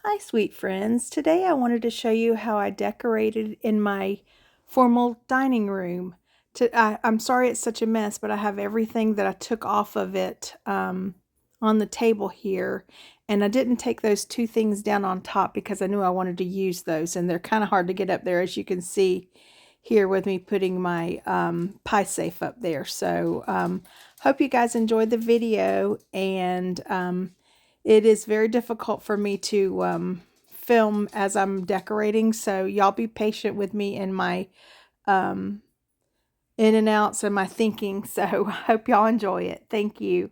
Hi, sweet friends. Today I wanted to show you how I decorated in my formal dining room. I'm sorry it's such a mess, but I have everything that I took off of it on the table here. And I didn't take those two things down on top because I knew I wanted to use those. And they're kind of hard to get up there, as you can see here with me putting my pie safe up there. So hope you guys enjoyed the video. And it is very difficult for me to film as I'm decorating, so y'all be patient with me in my um, in and outs and my thinking. So I hope y'all enjoy it. Thank you.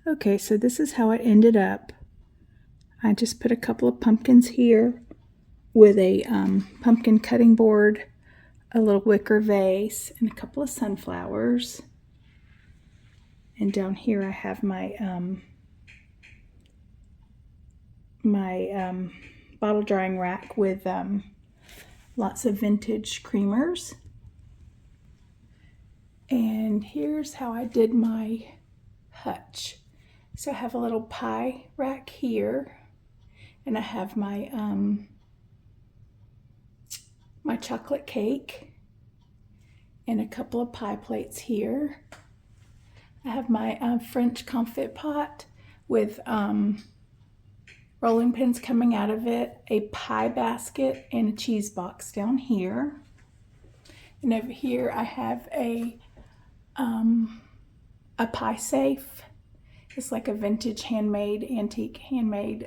Okay, so this is how it ended up. I just put a couple of pumpkins here with a pumpkin cutting board, a little wicker vase, and a couple of sunflowers. And down here I have my bottle drying rack with lots of vintage creamers. And here's how I did my hutch. So I have a little pie rack here, and I have my my chocolate cake and a couple of pie plates here. I have my French confit pot with rolling pins coming out of it, a pie basket, and a cheese box down here. And over here I have a pie safe. It's like a vintage handmade, antique handmade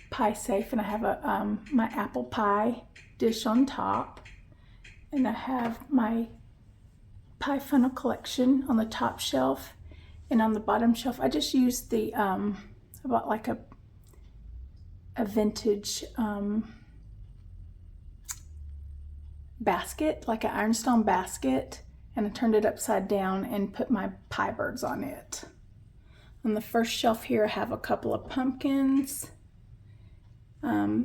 pie safe, and I have a my apple pie dish on top, and I have my pie funnel collection on the top shelf, and on the bottom shelf I just used the I bought like a vintage basket, like an ironstone basket, and I turned it upside down and put my pie birds on it. On the first shelf here I have a couple of pumpkins.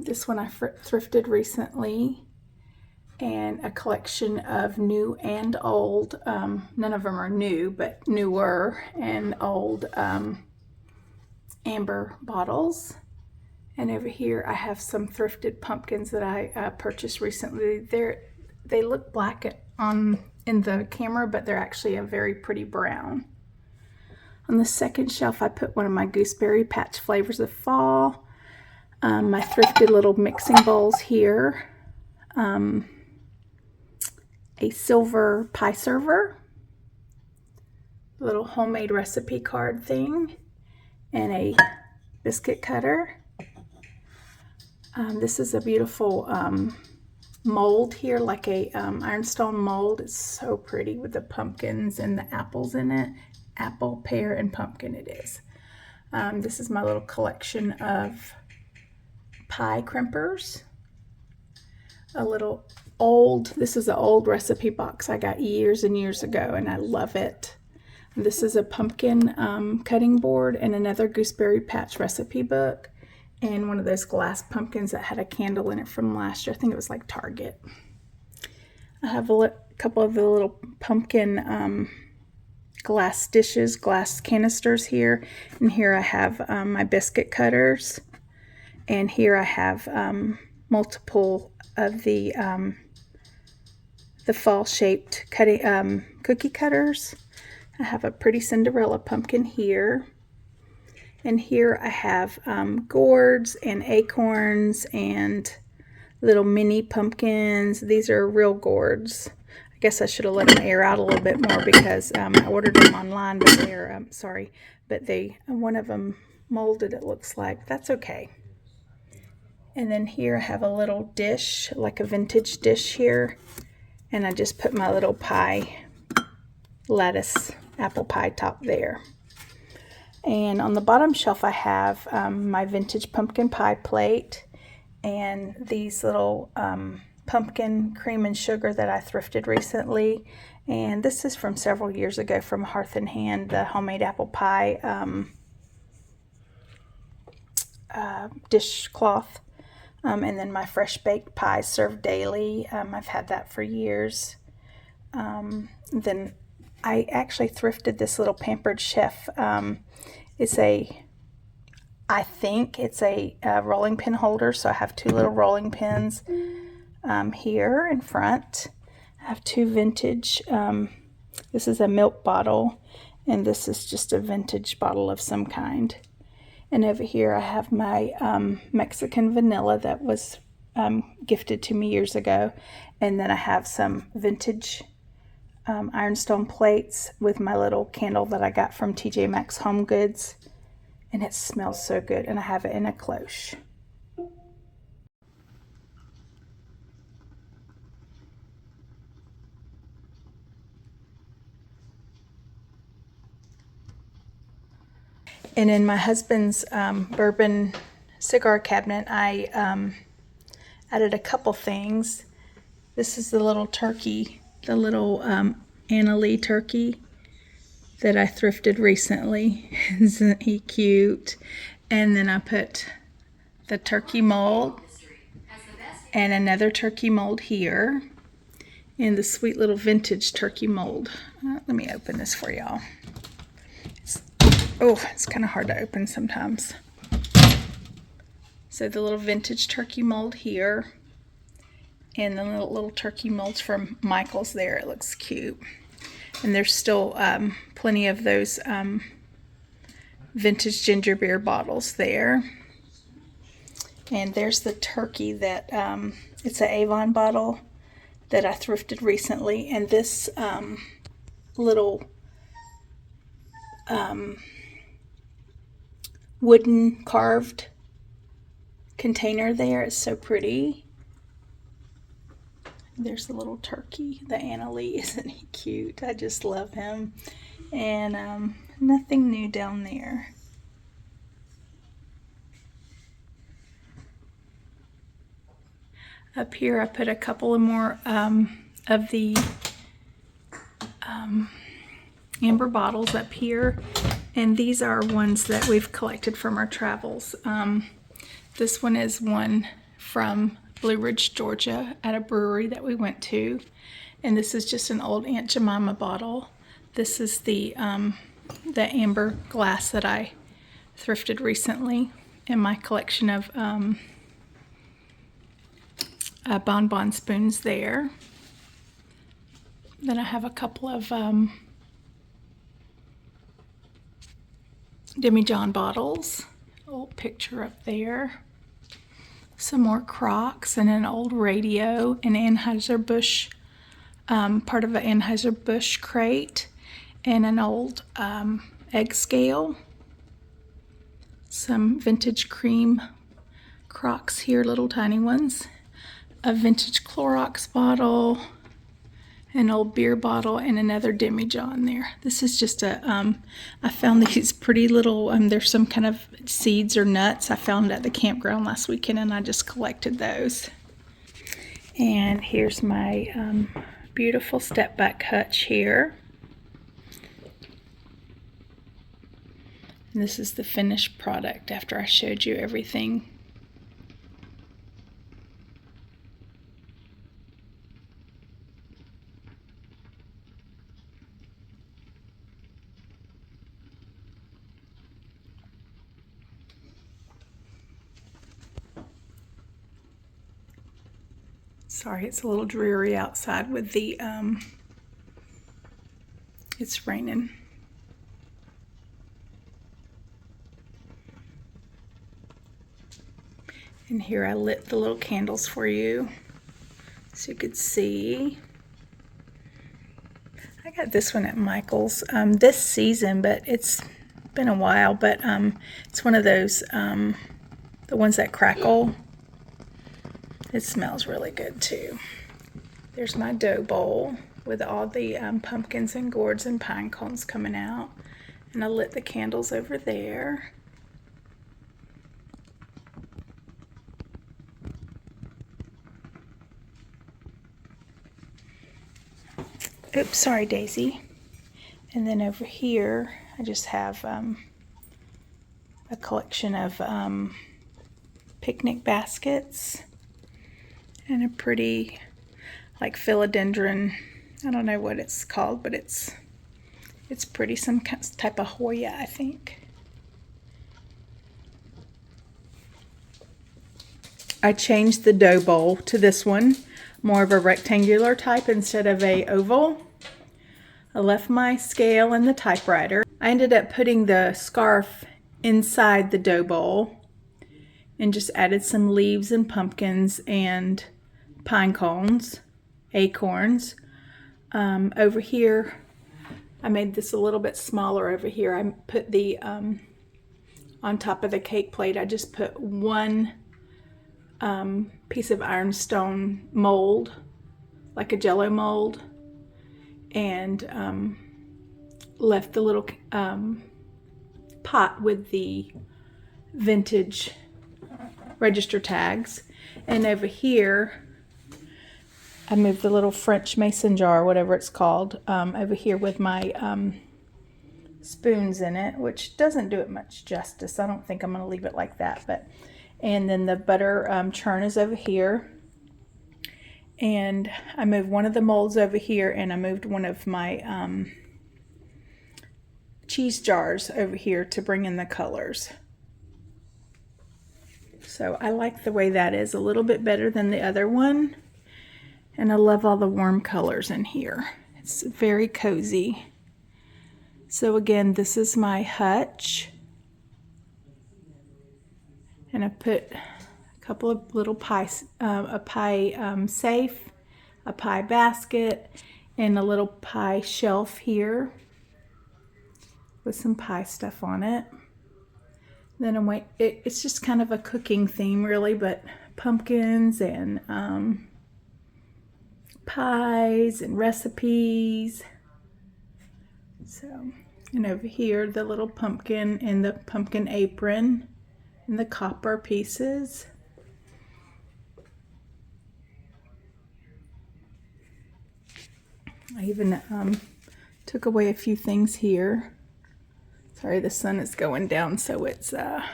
This one I thrifted recently, and a collection of new and old, none of them are new, but newer and old amber bottles. And over here I have some thrifted pumpkins that I purchased recently. They look black in the camera, but they're actually a very pretty brown. On the second shelf I put one of my gooseberry patch flavors of fall, my thrifted little mixing bowls here, a silver pie server, little homemade recipe card thing, and a biscuit cutter. This is a beautiful mold here, like a ironstone mold. It's so pretty with the pumpkins and the apples in it. Apple, pear, and pumpkin it is. This is my little collection of pie crimpers. This is an old recipe box I got years and years ago, and I love it. This is a pumpkin cutting board and another gooseberry patch recipe book, and one of those glass pumpkins that had a candle in it from last year. I think it was like Target. I have a couple of the little pumpkin glass dishes, glass canisters here, and here I have my biscuit cutters, and here I have multiple of the fall shaped cookie cutters. I have a pretty Cinderella pumpkin here, and here I have gourds and acorns and little mini pumpkins. These are real gourds. I guess I should have let them air out a little bit more because I ordered them online, but they're one of them molded, it looks like. That's okay. And then here I have a little dish, like a vintage dish here, and I just put my little pie lettuce apple pie top there. And on the bottom shelf I have my vintage pumpkin pie plate and these little pumpkin cream and sugar that I thrifted recently. And this is from several years ago from Hearth and Hand, the homemade apple pie dishcloth. And then my fresh baked pies served daily. I've had that for years. Then I actually thrifted this little Pampered Chef. I think it's a rolling pin holder. So I have two little rolling pins here in front. I have two vintage. This is a milk bottle, and this is just a vintage bottle of some kind. And over here I have my Mexican vanilla that was gifted to me years ago. And then I have some vintage ironstone plates with my little candle that I got from TJ Maxx Home Goods. And it smells so good. And I have it in a cloche. And in my husband's bourbon cigar cabinet, I added a couple things. This is the little turkey, the little Anna Lee turkey that I thrifted recently. Isn't he cute? And then I put the turkey mold and another turkey mold here, and the sweet little vintage turkey mold. Let me open this for y'all. It's kind of hard to open sometimes. So the little vintage turkey mold here, and the little turkey molds from Michael's there. It looks cute. And there's still plenty of those vintage ginger beer bottles there. And there's the turkey that, it's an Avon bottle that I thrifted recently. And this little wooden carved container there is so pretty. There's the little turkey, the Anna Lee. Isn't he cute? I just love him. And nothing new down there. Up here I put a couple of more of the amber bottles up here. And these are ones that we've collected from our travels. This one is one from Blue Ridge, Georgia, at a brewery that we went to. And this is just an old Aunt Jemima bottle. This is the amber glass that I thrifted recently in my collection of bonbon spoons there. Then I have a couple of Demi-John bottles. Old picture up there. Some more Crocs and an old radio, an Anheuser-Busch, part of an Anheuser-Busch crate, and an old egg scale. Some vintage cream Crocs here, little tiny ones. A vintage Clorox bottle, an old beer bottle, and another Demi-John there. This is just I found these pretty little, there's some kind of seeds or nuts I found at the campground last weekend, and I just collected those. And here's my beautiful step back hutch here. And this is the finished product after I showed you everything. Sorry, it's a little dreary outside with the, it's raining. And here I lit the little candles for you so you could see. I got this one at Michael's this season, but it's been a while, but it's one of those, the ones that crackle. It smells really good too. There's my dough bowl with all the pumpkins and gourds and pine cones coming out. And I lit the candles over there. Oops, sorry, Daisy. And then over here, I just have a collection of picnic baskets. And a pretty, like, philodendron, I don't know what it's called, but it's pretty, some type of Hoya, I think. I changed the dough bowl to this one, more of a rectangular type instead of a oval. I left my scale in the typewriter. I ended up putting the scarf inside the dough bowl and just added some leaves and pumpkins and pine cones, acorns. Over here, I made this a little bit smaller over here. I put the, on top of the cake plate, I just put one piece of ironstone mold, like a jello mold, and left the little pot with the vintage register tags. And over here, I moved the little French mason jar, whatever it's called, over here with my spoons in it, which doesn't do it much justice. I don't think I'm going to leave it like that. And then the butter churn is over here. And I moved one of the molds over here, and I moved one of my cheese jars over here to bring in the colors. So I like the way that is, a little bit better than the other one. And I love all the warm colors in here. It's very cozy. So again, this is my hutch. And I put a couple of little pies, a pie safe, a pie basket, and a little pie shelf here with some pie stuff on it. Then it's just kind of a cooking theme really, but pumpkins and pies and recipes. So, and over here the little pumpkin and the pumpkin apron and the copper pieces. I even took away a few things here. Sorry, the sun is going down, so it's kind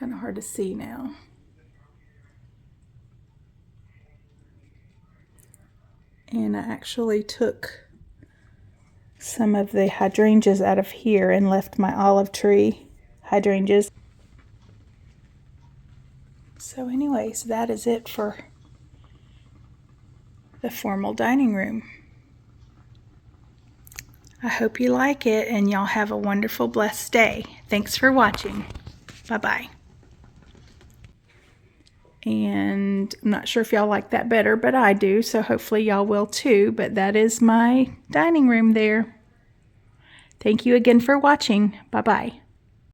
of hard to see now. And I actually took some of the hydrangeas out of here and left my olive tree hydrangeas. So anyways, that is it for the formal dining room. I hope you like it, and y'all have a wonderful, blessed day. Thanks for watching. Bye-bye. And I'm not sure if y'all like that better, but I do, so hopefully y'all will too. But that is my dining room there. Thank you again for watching. Bye-bye.